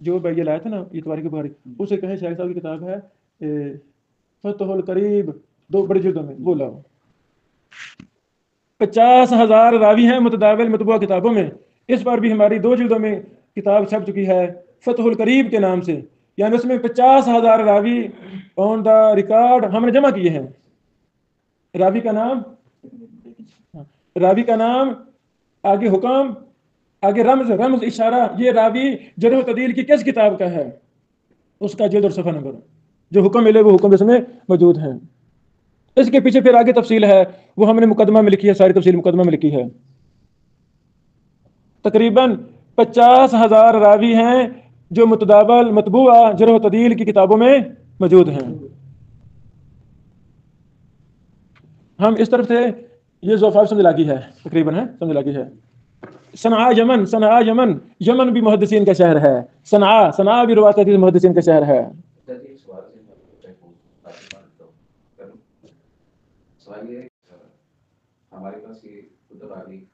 جو بھائی لایا تھا نا یہ تواریخ بخاری، اسے کہیں شیخ صاحب کی کتاب ہے فتح القریب، 2 بڑی جلدوں میں، وہ لاؤ۔ 50,000 راوی ہیں متداول مطبوعہ کتابوں میں۔ اس پر بھی ہماری 2 جلدوں میں کتاب چھپ چکی ہے فتح القریب کے نام سے، یعنی اس میں 50,000 راوی آن دا ریکارڈ ہم نے جمع کیے ہیں۔ راوی کا نام آگے حکم، آگے رمز اشارہ، یہ راوی جرح و تعدیل کی کس کتاب کا ہے، اس کا جلد اور صفحہ نمبر، جو حکم ملے وہ حکم اس میں موجود ہیں۔ اس کے پیچھے پھر آگے تفصیل ہے، وہ ہم نے مقدمہ میں لکھی ہے، ساری تفصیل مقدمہ میں لکھی ہے۔ تقریباً 50,000 راوی ہیں جو متداول مطبوعہ جرح و تعدیل کی کتابوں میں موجود ہیں۔ ہم اس طرف سے یہ ذوفار سمجھ لاگی ہے، تقریباً ہے سمجھ لاگی ہے۔ صنعاء یمن بھی محدثین کا شہر ہے، صنعاء بھی روات حدیث محدثین کا شہر ہے۔ ہمارے پاس یہ کتب آ گئی،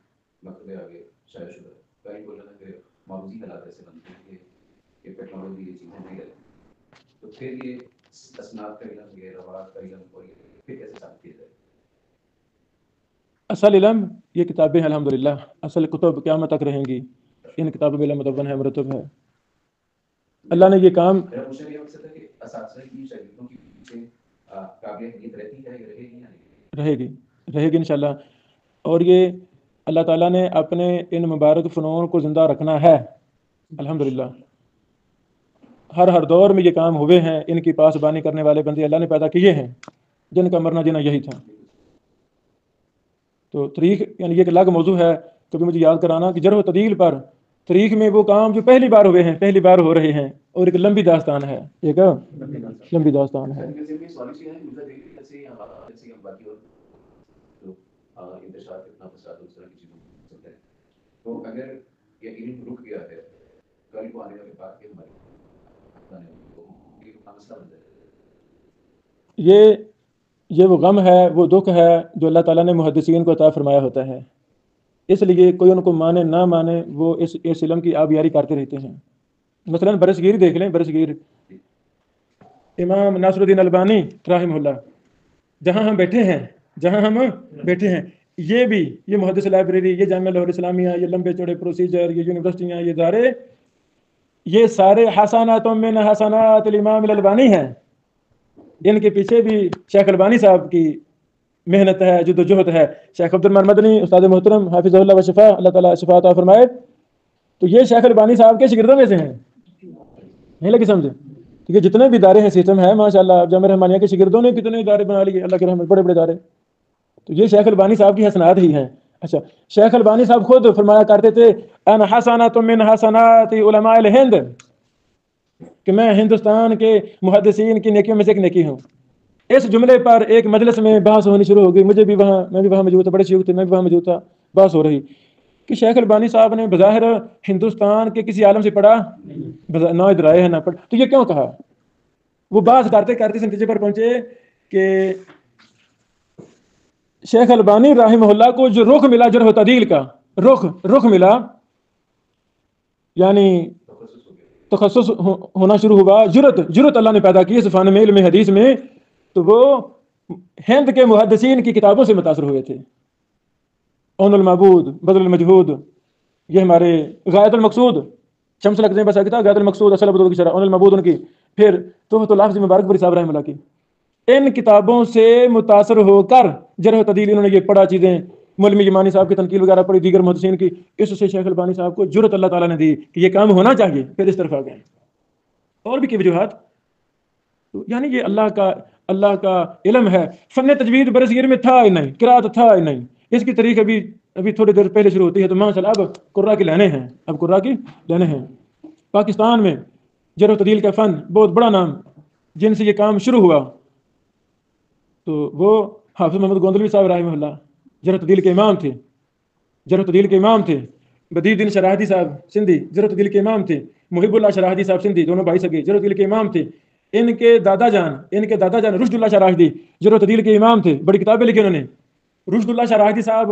مکتبے آ گئے، شاید شدہ کہیں بولنا نا کہ معروضی حالات ایسے بنتے ہیں کہ ٹیکنالوجی یہ چیزیں نہیں رہتی، تو پھر یہ اسناد کا علم، یہ روایات کا علم، اور یہ پھر کیسے ثابت کیا جائے؟ اصل علم یہ کتابیں ہیں، الحمدللہ اصل کتب قیامت تک رہیں گی، ان کتابوں میں علم مدون ہے، مرتب ہے۔ اللہ نے یہ کام رہے گی انشاءاللہ، اور یہ اللہ تعالیٰ نے اپنے ان مبارک فنون کو زندہ رکھنا ہے الحمدللہ۔ ہر دور میں یہ کام ہوئے ہیں، ان کی پاسبانی کرنے والے بندے اللہ نے پیدا کیے ہیں، جن کا مرنا جینا یہی تھا۔ تو تاریخ یعنی یہ ایک الگ موضوع ہے، کبھی مجھے یاد کرانا کہ جرح و تعدیل پر تاریخ میں وہ کام جو پہلی بار ہوئے ہیں، پہلی بار ہو رہے ہیں، اور ایک لمبی داستان ہے، ایک لمبی داستان ہے۔ تو اگر یہ علم رک گیا ہے، کل کو آنے والے بات کے ہمارے یہ وہ غم ہے، وہ دکھ ہے جو اللہ تعالیٰ نے محدثین کو عطا فرمایا ہوتا ہے، اس لیے کوئی ان کو مانے نہ مانے وہ اس علم کی آبیاری کرتے رہتے ہیں۔ مثلا برصغیر دیکھ لیں، برصغیر امام ناصر الدین البانی رحمہ اللہ، جہاں ہم بیٹھے ہیں یہ محدث لائبریری، یہ جامعہ لاہور اسلامیہ، یہ لمبے چوڑے پروسیجر، یہ یونیورسٹیاں، یہ ادارے، یہ سارے حسنات من حسنات الامام الالبانی ہیں۔ ان کے پیچھے بھی شیخ البانی صاحب کی محنت ہے، جد و جہد ہے۔ شیخ عبد الرحمن مدنی استاد محترم حافظ اللہ و شفا، اللہ تعالیٰ شفا عطا فرمائے، تو یہ شیخ البانی صاحب کے شاگردوں میں سے ہیں، نہیں لگی سمجھے؟ کہ جتنے بھی ادارے ہیں، سسٹم ہے ماشاءاللہ، جامعہ رحمانیہ کے شاگردوں نے کتنے ادارے بنا لیے، اللہ کے رحمت، بڑے بڑے ادارے، تو یہ شیخ البانی صاحب کی حسنات ہی ہیں۔ اچھا، شیخ البانی صاحب خود فرمایا کرتے تھے ان حسنات من حسنات علماء الہند، کہ میں ہندوستان کے محدثین کی نیکیوں میں سے ایک نیکی ہوں۔ اس جملے پر ایک مجلس میں بحث ہونی شروع ہو گئی، میں بھی وہاں موجود تھا، بڑے شیوخ تھے، میں بھی وہاں موجود تھا، بحث ہو رہی، کہ شیخ البانی صاحب نے بظاہر ہندوستان کے کسی عالم سے پڑھا نہ ادھر آئے ہیں نہ پڑھ، تو یہ کیوں کہا؟ وہ بات کرتے کرتے اس نتیجے پر پہنچے کہ شیخ البانی رحمہ اللہ کو جو رخ ملا جرح و تعدیل کا رخ ملا، یعنی تخصص ہونا شروع ہوا، جرت اللہ نے پیدا کی اس فن میں، علم حدیث میں، تو وہ ہند کے محدثین کی کتابوں سے متاثر ہوئے تھے۔ اون المعبود، بدل المجہود، یہ ہمارے غایت المقصود، شمس الحق بس کتاب غایت المقصود، اصل بدل کی شرح، اون المعبود ان کی، پھر تحفۃ اللفظ مبارک بری صاحب رحمہ اللہ کی، ان کتابوں سے متاثر ہو کر جرح و تعدیل انہوں نے یہ پڑھا چیزیں، مولوی یمانی صاحب کی تنقیل وغیرہ پڑھی، دیگر محدثین کی، اس سے شیخ البانی صاحب کو جرت اللہ تعالیٰ نے دی کہ یہ کام ہونا چاہیے، پھر اس طرف آ گئے۔ اور بھی کی وجوہات، یعنی یہ اللہ کا علم ہے۔ فن تجوید برصغیر میں تھا ہی نہیں، قرات تھا ہی نہیں، اس کی تاریخ ابھی تھوڑی دیر پہلے شروع ہوتی ہے، تو ماشاء اللہ اب قراء کی لینے ہیں۔ پاکستان میں جرح و تعدیل کا فن بہت بڑا نام، جن سے یہ کام شروع ہوا، تو وہ حافظ محمد گوندلوی صاحب رحمہ اللہ جرح و تعدیل کے امام تھے، بدیع الدین شراحتی صاحب سندھی جرح و تعدیل کے امام تھے، محب اللہ شراحتی صاحب سندھی، دونوں بھائی سگے، جرح و تعدیل کے امام تھے۔ ان کے دادا جان رشد اللہ شراحتی جرح و تعدیل کے امام تھے، بڑی کتابیں لکھی انہوں نے۔ رشد اللہ شراحتی صاحب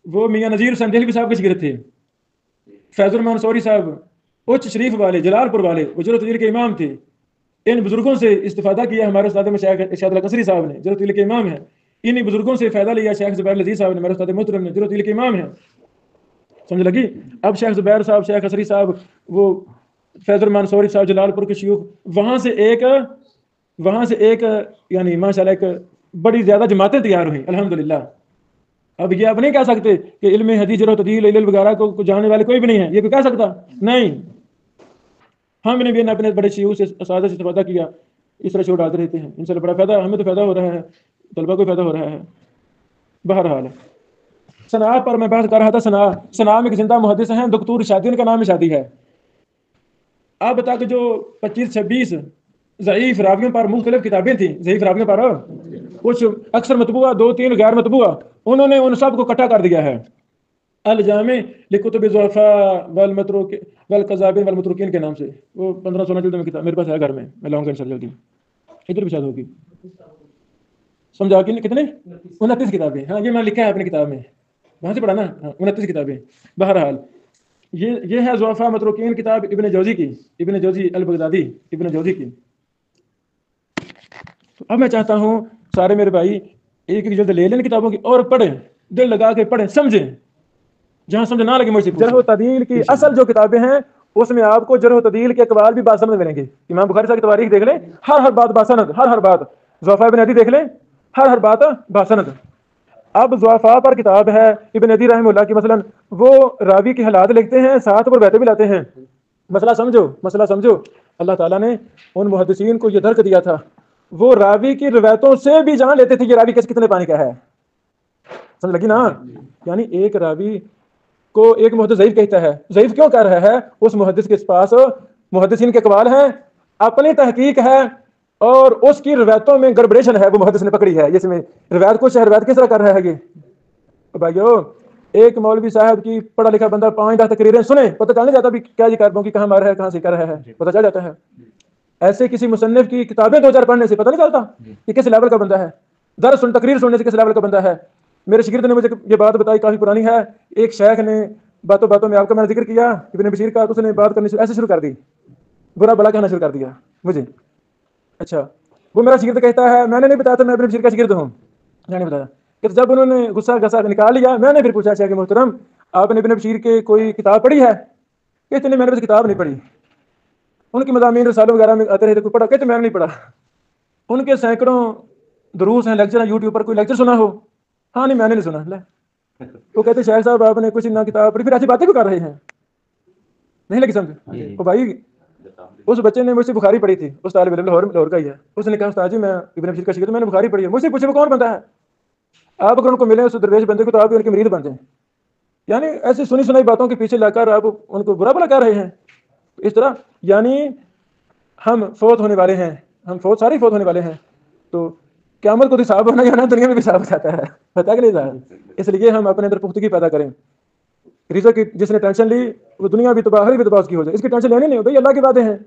وہ میاں نذیر حسین دہلوی صاحب کے شاگرد تھے۔ فیض الرحمان سوری صاحب اچ شریف والے، جلال پور والے، وہ جرح و تعدیل کے امام تھے۔ ان بزرگوں سے استفادہ کیا ہمارے استاد مشایخ ارشاد القصری صاحب نے، جرح و تعدیل کے امام ہیں۔ انہی بزرگوں سے فائدہ لیا شیخ زبیر لذیذ صاحب نے، ہمارے استاد محترم نے، جرح و تعدیل کے امام ہیں۔ سمجھ لگی؟ اب شیخ زبیر صاحب، شیخ قصری صاحب، وہ فیض الرحمان سوری صاحب جلال پور کے شیوخ، وہاں سے ایک یعنی ماشاءاللہ ایک بڑی زیادہ جماعتیں تیار ہوئیں الحمدللہ۔ اب یہ آپ نہیں کہہ سکتے کہ علم حدیث جرح و تعدیل علم وغیرہ کو جاننے والے کوئی بھی نہیں ہے، یہ کوئی کہہ سکتا نہیں۔ ہم نے بھی اپنے بڑے شیوخ سے اساتذہ سے استفادہ کیا، اس طرح چھوڑ آتے رہتے ہیں، ان سے بڑا فائدہ ہمیں تو فائدہ ہو رہا ہے، طلبہ کو فائدہ ہو رہا ہے۔ بہرحال صنعاء پر میں بات کر رہا تھا، صنعاء میں ایک زندہ محدث ہیں دکتور شادی، ان کا نام شادی ہے۔ اب تک جو 25-26 ضعیف راویوں پر مختلف کتابیں تھیں، ضعیف راویوں پر کچھ اکثر مطبوعہ، 2-3 غیر مطبوعہ، انہوں نے ان سب کو اکٹھا کر دیا ہے الجامع لکتب الضعفاء والکذابین والمتروکین کے نام سے۔ وہ 15-16 جلد میں کتاب میرے پاس ہے گھر میں لاؤں گا انشاءاللہ جلدی، ادھر بھی شاید ہوگی، سمجھا کہ کتنے 29 کتابیں، ہاں یہ میں لکھا ہے اپنی کتاب میں، وہاں سے پڑھا نا، 29 کتابیں۔ بہرحال یہ ہے ضعفاء متروکین کتاب ابن جوزی کی، ابن جوزی البغدادی ابن جوزی کی۔ اب میں چاہتا ہوں سارے میرے بھائی ایک جلد لے لیں کتابوں کی اور پڑھیں، دل لگا کے پڑھیں، سمجھیں، جہاں سمجھ نہ لگے مجھ سے جرح و تعدیل کی اصل جو کتابیں ہیں اس میں آپ کو جرح و تعدیل کے اقوال بھی بات سمجھ ملیں گے۔ امام بخاری صاحب کی تواریخ دیکھ لیں، ہر بات باسند، ہر بات۔ ضعفاء ابن عدی دیکھ لیں، ہر بات باسند۔ اب ضعفاء پر کتاب ہے ابن عدی رحمہ اللہ کی، مثلا وہ راوی کے حالات لکھتے ہیں، ساتھ پر بیٹھے بھی لاتے ہیں۔ مسئلہ سمجھو، اللہ تعالیٰ نے ان محدثین کو یہ درک دیا تھا، وہ راوی کی روایتوں سے بھی جان لیتے تھے یہ راوی کتنے پانی کا ہے۔ سمجھ لگی نا؟ یعنی ایک راوی کو ایک محدث ضعیف کہتا ہے، ضعیف کیوں کہہ رہا ہے؟ اس محدث کے پاس محدثین کے اقوال ہیں، اپنی تحقیق ہے، اور اس کی روایتوں میں گڑبڑیشن ہے، وہ محدث نے پکڑی ہے، جس میں روایت کچھ ہے، روایت کس طرح کر رہا ہے یہ بھائیو؟ ایک مولوی صاحب کی پڑھا لکھا بندہ 5-10 تقریریں سنے، پتہ چل نہیں جاتا بھی کیا یہ کر رہا ہوں، کہاں مار رہا ہے، کہاں سے کر رہا ہے، پتہ چل جاتا ہے۔ ایسے کسی مصنف کی کتابیں 2-4 پڑھنے سے پتہ نہیں چلتا کہ کس لیول کا بندہ ہے، درس تقریر سننے سے کس لیول کا بندہ ہے۔ میرے شاگرد نے مجھے یہ بات بتائی، کافی پرانی ہے، ایک شیخ نے باتوں میں آپ کا میں نے ذکر کیا ابن بشیر کا، تو اس نے بات کرنی ایسے شروع کر دی، برا بلا کہنا شروع کر دیا مجھے۔ اچھا، وہ میرا شاگرد کہتا ہے میں نے نہیں بتایا تھا میں ابن بشیر کا شاگرد ہوں، میں نے بتایا کہ جب انہوں نے غصہ نکال لیا، میں نے پھر پوچھا شیخ محترم آپ نے ابن بشیر کی کوئی کتاب پڑھی ہے؟ کہتے نہیں میں نے بس کتاب نہیں پڑھی، ان کی مضامین رسالوں وغیرہ میں آتے رہتے، کوئی پڑھا؟ کہتے میں نے نہیں پڑھا۔ ان کے سینکڑوں دروس ہیں، لیکچر ہیں یوٹیوب پر، کوئی لیکچر سنا ہو؟ ہاں نہیں میں نے نہیں سنا۔ وہ کہتے شیخ صاحب آپ نے کچھ نہ کتاب پڑھی، پھر ایسی باتیں کیوں کر رہے ہیں؟ نہیں لگی سمجھ؟ تو بھائی اس بچے نے مجھ سے بخاری پڑھی تھی، اس طالب علم لاہور کا ہی ہے، اس نے کہا استاد جی میں ابن بشیر کا شاگرد، میں نے بخاری پڑھی ہے۔ مجھ سے پوچھے وہ کون بندہ ہے؟ آپ اگر ان کو ملیں اس درویش بندے کو تو آپ بھی ان کے مرید بن جائیں۔ یعنی ایسی سنی سنائی باتوں کے پیچھے لا کر آپ ان کو برا بلا کر رہے ہیں اس طرح۔ یعنی ہم فوت ہونے والے ہیں، سارے فوت ہونے والے ہیں، تو قیامت کو حساب ہونا یا دنیا میں بھی حساب جاتا ہے، پتہ کہ نہیں؟ اس لیے ہم اپنے اندر پختگی پیدا کریں۔ ریزا کی جس نے ٹینشن لی وہ دنیا بھی تباہ آخرت بھی تباہ کی ہو جائے، اس کی ٹینشن لینی نہیں، بھائی اللہ کی باتیں ہیں،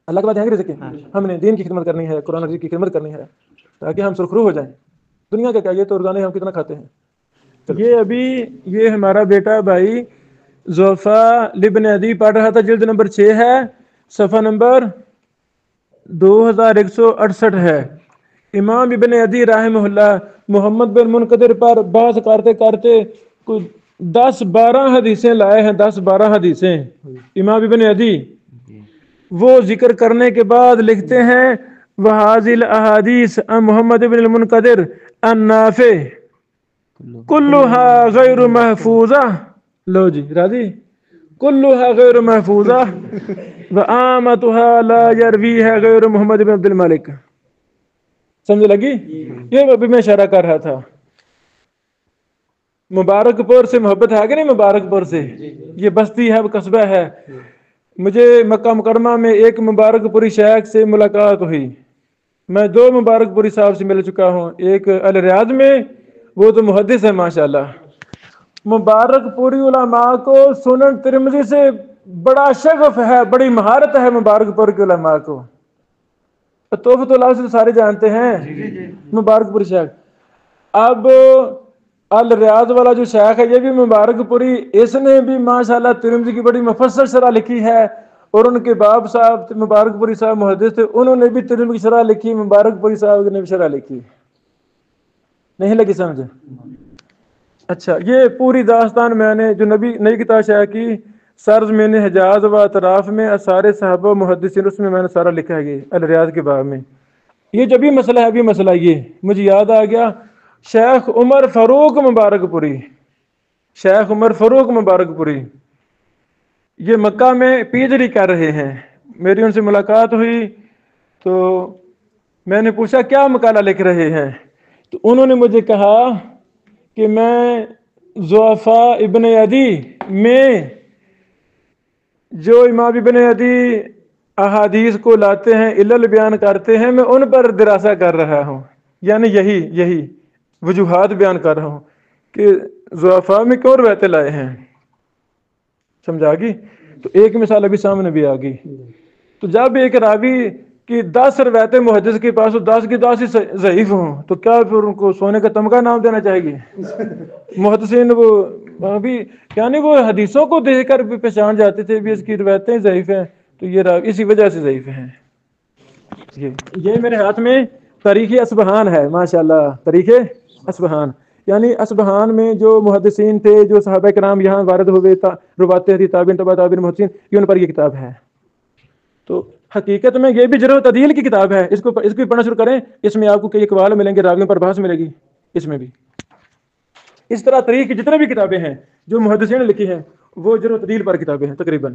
اللہ کی باتیں ہیں رزق کی، ہم نے دین کی خدمت کرنی ہے، قرآن حدیث کی خدمت کرنی ہے تاکہ ہم سرخرو ہو جائیں. دنیا کا کیا، یہ تو روزانہ ہم کتنا کھاتے ہیں. یہ ابھی یہ ہمارا بیٹا بھائی زوفا لبن عدی پڑھ رہا تھا، جلد نمبر 6 ہے، صفحہ نمبر 2168 ہے. امام ابن عدی رحمہ اللہ محمد بن منقدر پر بحث کرتے کرتے کچھ 10-12 حدیثیں لائے ہیں، 10-12 حدیثیں. امام ابن عدی وہ ذکر کرنے کے بعد لکھتے ہیں وَهَذِهِ الْأَحَادِيثُ عن محمد بن المنقدر النافع كلها غیر محفوظہ. لو جی راضی، كلها غیر محفوظہ وآمتها لا يرویها غیر محمد بن عبد الملک. سمجھ لگی؟ یہ ابھی میں اشارہ کر رہا تھا. مبارک پور سے محبت ہے کہ نہیں؟ مبارک پور سے یہ بستی ہے، وہ قصبہ ہے. مجھے مکہ مکرمہ میں ایک مبارک پوری شیخ سے ملاقات ہوئی. میں 2 مبارک پوری صاحب سے مل چکا ہوں، ایک الریاض میں، وہ تو محدث ہے ماشاءاللہ. مبارک پوری علماء کو سنن ترمذی سے بڑا شغف ہے، بڑی مہارت ہے مبارک پور کے علماء کو. توفت اللہ سے تو سارے جانتے ہیں، مبارک پوری شیخ. اب الریاض والا جو شیخ ہے یہ بھی مبارک پوری، اس نے بھی ماشاءاللہ ترمذی کی بڑی مفصل شرح لکھی ہے، اور ان کے باپ صاحب مبارک پوری صاحب محدث تھے، انہوں نے بھی ترمذی کی شرح لکھی، مبارک پوری صاحب نے بھی شرح لکھی. نہیں لگی سمجھ؟ اچھا، یہ پوری داستان میں نے جو نئی کتاب شائع کی سرز میں نے حجاز و اطراف میں سارے صحابہ محدثین، اس میں میں نے سارا لکھا ہے یہ الریاض کے باب میں. یہ جو بھی مسئلہ ہے، ابھی مسئلہ یہ مجھے یاد آ گیا، شیخ عمر فاروق مبارک پوری، شیخ عمر فاروق مبارک پوری یہ مکہ میں PhD کر رہے ہیں. میری ان سے ملاقات ہوئی تو میں نے پوچھا کیا مقالہ لکھ رہے ہیں، تو انہوں نے مجھے کہا کہ میں ضعفاء ابن عدی میں جو امام ابن عدی احادیث کو لاتے ہیں، علل بیان کرتے ہیں، میں ان پر دراسہ کر رہا ہوں. یعنی یہی وجوہات بیان کر رہا ہوں کہ ضعفاء میں کیوں روایتیں لائے ہیں. سمجھا گی؟ تو ایک مثال ابھی سامنے بھی آ گئی. تو جب ایک راوی کی 10 روایتیں محدث کے پاس 10 کی 10 ہی ضعیف ہوں تو کیا پھر ان کو سونے کا تمغہ نام دینا چاہیے گی؟ محدثین وہ ابھی یعنی وہ حدیثوں کو دیکھ کر بھی پہچان جاتے تھے بھی اس کی روایتیں ضعیف ہیں، تو یہ راوی اسی وجہ سے ضعیف ہیں. یہ میرے ہاتھ میں تاریخ اصبہان ہے ماشاءاللہ، تاریخ اصبہان. یعنی اصبہان میں جو محدثین تھے، جو صحابہ کرام یہاں وارد ہوئے، رواتیں تھی، تابعین تبع تابعین محدثین، یہ ان پر یہ کتاب ہے. تو حقیقت میں یہ بھی جرح و تعدیل کی کتاب ہے، اس کو بھی پڑھنا شروع کریں. اس میں آپ کو کئی اقوال ملیں گے، راویوں پر بحث ملے گی اس میں بھی. اس طرح طریق کی جتنے بھی کتابیں ہیں جو محدثین نے لکھی ہیں وہ جرح و تعدیل پر کتابیں ہیں تقریباً.